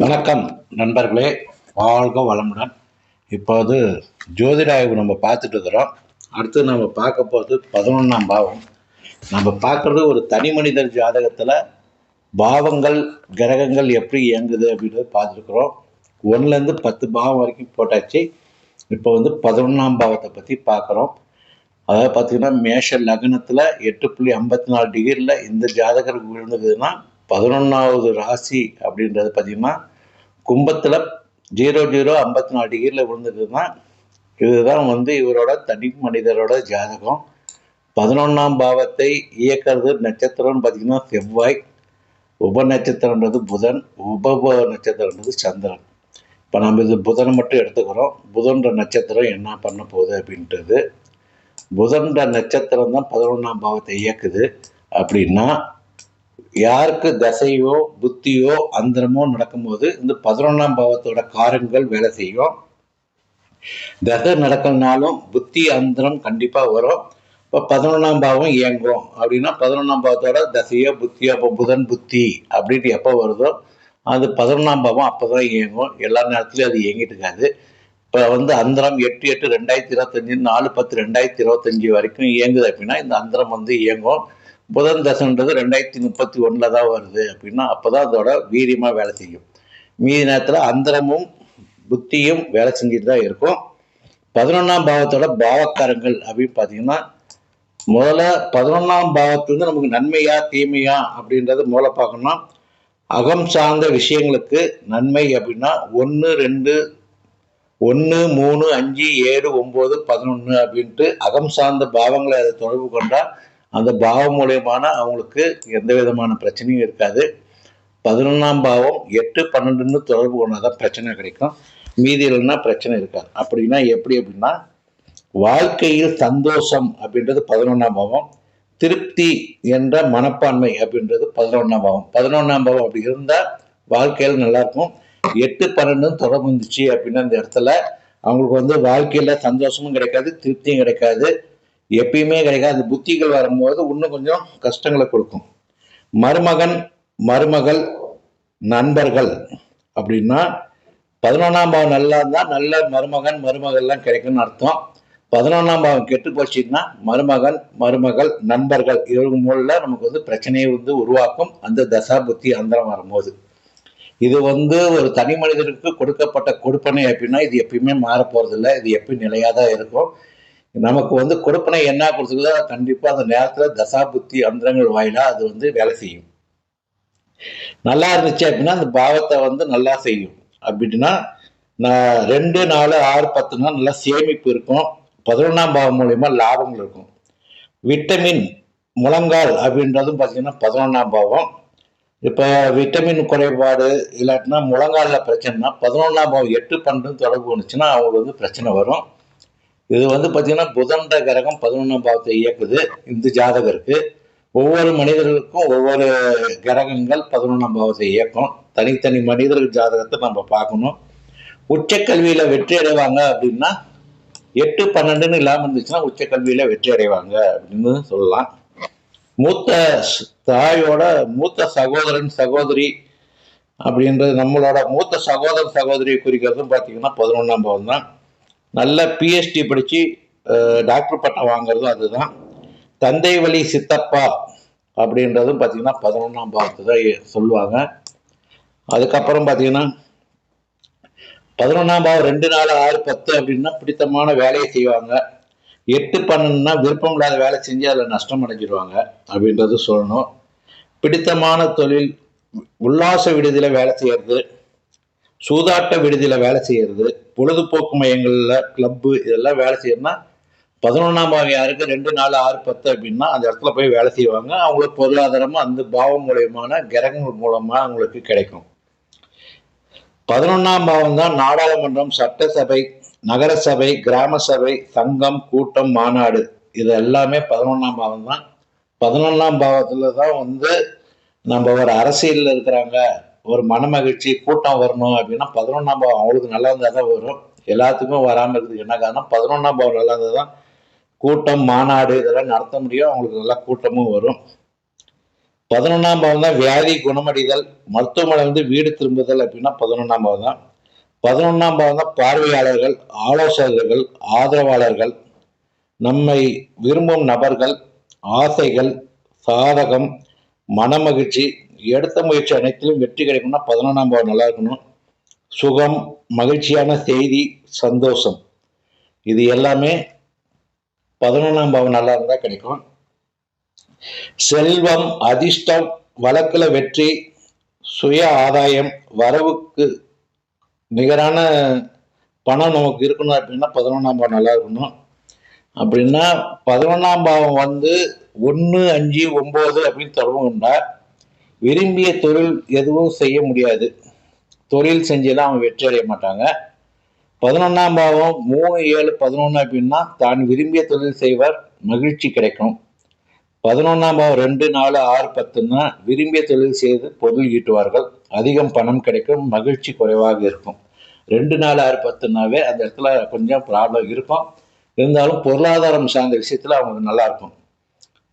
வணக்கம் நண்பர்களே, வாழ்க வளமுடன். இப்போது ஜோதிட ஆய்வு நம்ம பார்த்துட்டு இருக்கிறோம். அடுத்து நம்ம பார்க்க போகிறது 11ஆம் பாவம். நம்ம பார்க்குறது ஒரு தனி மனிதர் ஜாதகத்தில் பாவங்கள் கிரகங்கள் எப்படி இயங்குது அப்படின்றத பார்த்துருக்குறோம். 1லேருந்து 10 பாவம் வரைக்கும் போட்டாச்சு. இப்போ 11ஆம் பாவத்தை பற்றி பார்க்குறோம். அதாவது பார்த்தீங்கன்னா மேஷ லக்னத்தில் 8.54 டிகிரியில் இந்த ஜாதகருக்கு விழுந்ததுன்னா 11வது ராசி அப்படின்றது பார்த்தீங்கன்னா கும்பத்தில் 0054 டிகிரியில் விழுந்ததுன்னா இதுதான் இவரோட தனி மனிதரோட ஜாதகம். 11ஆம் பாவத்தை இயக்கிறது நட்சத்திரம்னு பார்த்தீங்கன்னா செவ்வாய், உப நட்சத்திரன்றது புதன், உப நட்சத்திரன்றது சந்திரன். இப்போ நம்ம இது புதனை மட்டும் எடுத்துக்கிறோம். புதன்ற நட்சத்திரம் என்ன பண்ண போகுது அப்படின்றது, புதன்ற நட்சத்திரம் தான் 11ஆம் பாவத்தை இயக்குது. அப்படின்னா யாருக்கு தசையோ புத்தியோ அந்தரமோ நடக்கும்போது இந்த 11ஆம் பாவத்தோட காரங்கள் வேலை செய்யும். தசை நடக்கலனாலும் புத்தி அந்தரம் கண்டிப்பா வரும். இப்போ 11ஆம் பாவம் இயங்கும் அப்படின்னா 11ஆம் பாவத்தோட தசையோ புத்தியோ, அப்போ புதன் புத்தி அப்படின்னு எப்போ வருதோ அது 11ஆம் பாவம் அப்போதான் இயங்கும். எல்லா நேரத்துலையும் அது இயங்கிட்டு இருக்காது. இப்போ அந்தரம் 8/8/2025 4/10/2025 வரைக்கும் இயங்குது அப்படின்னா இந்த அந்தரம் இயங்கும். புதன் தசைன்றது 2031 தான் வருது அப்படின்னா அப்போதான் அதோட வீரியமாக வேலை செய்யும். மீதி நேரத்தில் அந்தரமும் புத்தியும் வேலை செஞ்சுட்டு தான் இருக்கும். 11ஆம் பாவத்தோட பாவக்காரங்கள் அப்படின்னு பார்த்தீங்கன்னா முதல்ல 11ஆம் பாவத்து நமக்கு நன்மையா தீமையா அப்படின்றத முதல்ல பார்க்கணும்னா அகம் சார்ந்த விஷயங்களுக்கு நன்மை அப்படின்னா 1, 2, 1, 3, 5, 7, 9, 11 அப்படின்ட்டு அகம் சார்ந்த பாவங்களை அதை தொடர்பு கொண்டா அந்த பாவம் மூலியமான அவங்களுக்கு எந்த விதமான பிரச்சனையும் இருக்காது. 11ஆம் பாவம் 8, 12ன்னு தொடர்பு கொண்டாதான் பிரச்சனை கிடைக்கும். மீதி இல்லைன்னா பிரச்சனை இருக்காது. அப்படின்னா எப்படி அப்படின்னா வாழ்க்கையில் சந்தோஷம் அப்படின்றது 11ஆம் பாவம், திருப்தி என்ற மனப்பான்மை அப்படின்றது 11ஆம் பாவம். 11ஆம் பாவம் அப்படி இருந்தால் வாழ்க்கையில் நல்லா இருக்கும். 8, 12 தொடர்பு இருந்துச்சு அப்படின்னா இந்த இடத்துல அவங்களுக்கு வாழ்க்கையில சந்தோஷமும் கிடைக்காது, திருப்தியும் கிடைக்காது, எப்பயுமே கிடைக்காது. புத்திகள் வரும்போது இன்னும் கொஞ்சம் கஷ்டங்களை கொடுக்கும். மருமகன் மருமகள் நண்பர்கள் அப்படின்னா 11ஆம் பாவம் நல்லா இருந்தால் நல்ல மருமகன் மருமகள்லாம் கிடைக்கும்னு அர்த்தம். 11ஆம் பாவம் கெட்டு போச்சுன்னா மருமகன் மருமகள் நண்பர்கள் இவங்க மூலம் நமக்கு பிரச்சனையை உருவாக்கும். அந்த தசா புத்தி அந்தரம் வரும்போது இது ஒரு தனி மனிதருக்கு கொடுக்கப்பட்ட கொடுப்பனை அப்படின்னா இது எப்பயுமே மாற போறது இல்லை. இது எப்பயும் நிலையாதான் இருக்கும். நமக்கு கொடுப்பனை என்ன கொடுத்துருதோ கண்டிப்பா அந்த நேரத்துல தசா புத்தி அந்தரங்கள் வாயிலா அது வேலை செய்யும். நல்லா இருந்துச்சு அப்படின்னா அந்த பாவத்தை நல்லா செய்யும். அப்படின்னா நான் 2, 4, 6, 10னா நல்லா சேமிப்பு இருக்கும். 11ஆம் பாவம் மூலியமா லாபங்கள் இருக்கும். விட்டமின் முழங்கால் அப்படின்றதும் பார்த்தீங்கன்னா 11ஆம் பாவம். இப்போ விட்டமின் குறைபாடு இல்லாட்டினா முழங்கால பிரச்சனைனா 11ஆம் பாவம் 8, 12 தொடர்பு வந்துச்சுன்னா அவங்களுக்கு பிரச்சனை வரும். இது பார்த்தீங்கன்னா புதன்ற கிரகம் 11ஆம் பாவத்தை இயக்குது. இந்த ஜாதகருக்கு ஒவ்வொரு மனிதர்களுக்கும் ஒவ்வொரு கிரகங்கள் 11ஆம் பாவத்தை இயக்கும். தனித்தனி மனிதர்கள் ஜாதகத்தை நம்ம பார்க்கணும். உச்சக்கல்வியில வெற்றி அடைவாங்க அப்படின்னா 8, 12ன்னு இல்லாமல் இருந்துச்சுன்னா உச்சக்கல்வியில வெற்றி அடைவாங்க அப்படின்னு சொல்லலாம். மூத்த தாயோட மூத்த சகோதரன் சகோதரி அப்படின்றது நம்மளோட மூத்த சகோதரன் சகோதரி குறிக்கிறதும் பார்த்தீங்கன்னா 11ஆம் பாவம் தான். நல்ல பிஹெச்டி படித்து டாக்டர் பட்டம் வாங்குறதும் அதுதான். தந்தை வழி சித்தப்பா அப்படின்றதும் பார்த்தீங்கன்னா 11ஆம் பாவத்தை தான் சொல்லுவாங்க. அதுக்கப்புறம் பார்த்தீங்கன்னா 11ஆம் பாவம் 2, 4, 6, 10 அப்படின்னா பிடித்தமான வேலையை செய்வாங்க. 8, 12ன்னா விருப்பம் இல்லாத வேலை செஞ்சு அதில் நஷ்டம் அடைஞ்சிருவாங்க அப்படின்றது சொல்லணும். பிடித்தமான தொழில் உல்லாச விடுதியில் வேலை செய்யறது, சூதாட்ட விடுதியில் வேலை செய்யறது, பொழுதுபோக்கு மையங்களில் கிளப்பு இதெல்லாம் வேலை செய்யணும்னா 11ஆம் பாவம் யாருக்கு 2, 4, 6, 10 அப்படின்னா அந்த இடத்துல போய் வேலை செய்வாங்க. அவங்களுக்கு பொருளாதாரமும் அந்த பாவம் மூலியமான கிரகங்கள் மூலமா அவங்களுக்கு கிடைக்கும். 11ஆம் பாவம் தான் நாடாளுமன்றம், சட்டசபை, நகரசபை, கிராம சபை, சங்கம், கூட்டம், மாநாடு இது எல்லாமே 11ஆம் பாவம் தான். 11ஆம் பாவத்துல தான் நம்ம ஒரு அரசியலில் இருக்கிறாங்க, ஒரு மனமகிழ்ச்சி கூட்டம் வரணும் அப்படின்னா 11ஆம் பாவம் அவங்களுக்கு நல்லா இருந்தால் தான் வரும். எல்லாத்துக்கும் வராமல் இருக்குது என்ன காரணம்? 11ஆம் பாவம் நல்லா இருந்தால் தான் கூட்டம் மாநாடு இதெல்லாம் நடத்த முடியும். அவங்களுக்கு நல்லா கூட்டமும் வரும். 11ஆம் பாவம் தான் வியாதி குணமடைதல், மருத்துவமனை வந்து வீடு திரும்புதல் அப்படின்னா 11ஆம் பாவம் தான். 11ஆம் பாவம் தான் பார்வையாளர்கள், ஆலோசகர்கள், ஆதரவாளர்கள், நம்மை விரும்பும் நபர்கள், ஆசைகள், சாதகம், மனமகிழ்ச்சி, எடுத்த முயற்சி அனைத்திலும் வெற்றி கிடைக்கும்னா 11ஆம் பாவம் நல்லா இருக்கணும். சுகம், மகிழ்ச்சியான செய்தி, சந்தோஷம், இது எல்லாமே 11ஆம் பாவம் நல்லா இருந்தா கிடைக்கும். செல்வம், அதிர்ஷ்டம், வழக்குல வெற்றி, சுய ஆதாயம், வரவுக்கு நிகரான பணம் நமக்கு இருக்கணும் அப்படின்னா 11ஆம் பாவம் நல்லா இருக்கணும். அப்படின்னா 11ஆம் பாவம் வந்து 1, 5, 9 அப்படின்னு தொடர்புண்டா விரும்பிய தொழில் எதுவும் செய்ய முடியாது. தொழில் செஞ்செல்லாம் அவங்க வெற்றி அடைய மாட்டாங்க. 11ஆம் பாவம் 3, 7, 11 அப்படின்னா தான் விரும்பிய தொழில் செய்வார், மகிழ்ச்சி கிடைக்கும். 11ஆம் பாவம் 2, 4, 6, 10ன்னா விரும்பிய தொழில் செய்து பொருள் ஈட்டுவார்கள், அதிகம் பணம் கிடைக்கும், மகிழ்ச்சி குறைவாக இருக்கும். 2, 4, 6, 10னாவே அந்த இடத்துல கொஞ்சம் ப்ராப்ளம் இருக்கும். இருந்தாலும் பொருளாதாரம் சார்ந்த விஷயத்துல அவங்களுக்கு நல்லா இருக்கும்.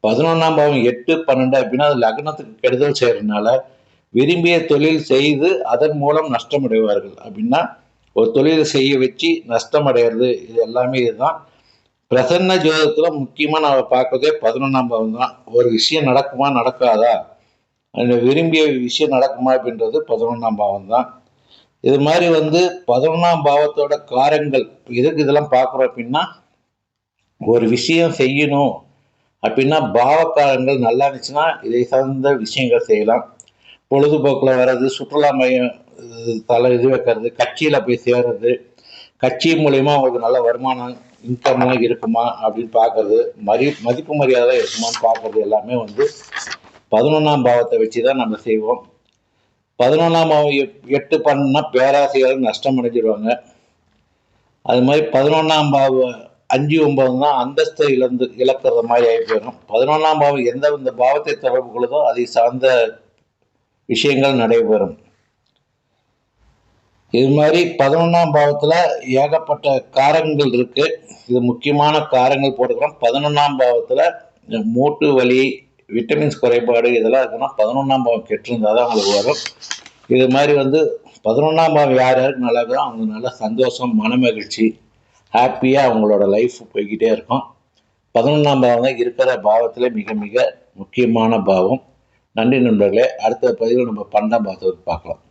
11ஆம் பாவம் 8, 12 அப்படின்னா அது லக்னத்துக்கு கெடுதல் செய்யறதுனால விரும்பிய தொழில் செய்து அதன் மூலம் நஷ்டம் அடைவார்கள். அப்படின்னா ஒரு தொழிலை செய்ய வச்சு நஷ்டம் அடைகிறது, இது எல்லாமே இதுதான். பிரசன்ன ஜோதத்துல முக்கியமா நம்ம பார்க்கறதே 11ஆம் பாவம் தான். ஒரு விஷயம் நடக்குமா நடக்காதா, அந்த விரும்பிய விஷயம் நடக்குமா அப்படின்றது 11ஆம் பாவம் தான். இது மாதிரி வந்து 11ஆம் பாவத்தோட காரங்கள் எதுக்கு இதெல்லாம் பார்க்குறோம் அப்படின்னா, ஒரு விஷயம் செய்யணும் அப்படின்னா பாவக்காரங்கள் நல்லா இருந்துச்சுன்னா இதை சார்ந்த விஷயங்கள் செய்யலாம். பொழுதுபோக்கில் வர்றது, சுற்றுலா மையம் தலை இது வைக்கிறது, கட்சியில் போய் சேர்றது, கட்சி மூலயமா அவங்களுக்கு நல்ல வருமானம் இன்கம்லாம் இருக்குமா அப்படின்னு பார்க்கறது, மதிப்பு மரியாதை இருக்குமான்னு பார்க்கறது எல்லாமே வந்து 11ஆம் பாவத்தை வச்சு தான் நம்ம செய்வோம். 11ஆம் பாவம் 8 பண்ணா பேராசையால் நஷ்டம் அடைஞ்சிருவாங்க. அது மாதிரி 11ஆம் பாவம் 5, 9 தான் அந்தஸ்தை இழக்கிறது மாதிரி ஆகி போயிடும். 11ஆம் பாவம் எந்த பாவத்தை தொடர்பு கொள்ளுதோ அதை சார்ந்த விஷயங்கள் நடைபெறும். இது மாதிரி 11ஆம் பாவத்துல ஏகப்பட்ட காரங்கள் இருக்கு. இது முக்கியமான காரங்கள் போட்டுக்கிறோம். 11ஆம் பாவத்துல மூட்டு வலி, விட்டமின்ஸ் குறைபாடு இதெல்லாம் இருக்குன்னா 11ஆம் பாவம் கெட்டிருந்தாதான் அவங்களுக்கு வரும். இது மாதிரி வந்து 11ஆம் பாவம் யார் யாருக்கு நல்லா இருக்கோ அவங்க நல்ல சந்தோஷம், மன மகிழ்ச்சி, ஹாப்பியா அவங்களோட லைஃப் போய்கிட்டே இருக்கும். 11ஆம் பாவம் தான் இருக்கிற பாவத்துல மிக மிக முக்கியமான பாவம். நன்றி நண்பர்களே. அடுத்த பதிவில் நம்ம 12ஆம் பாவத்தை பார்க்கலாம்.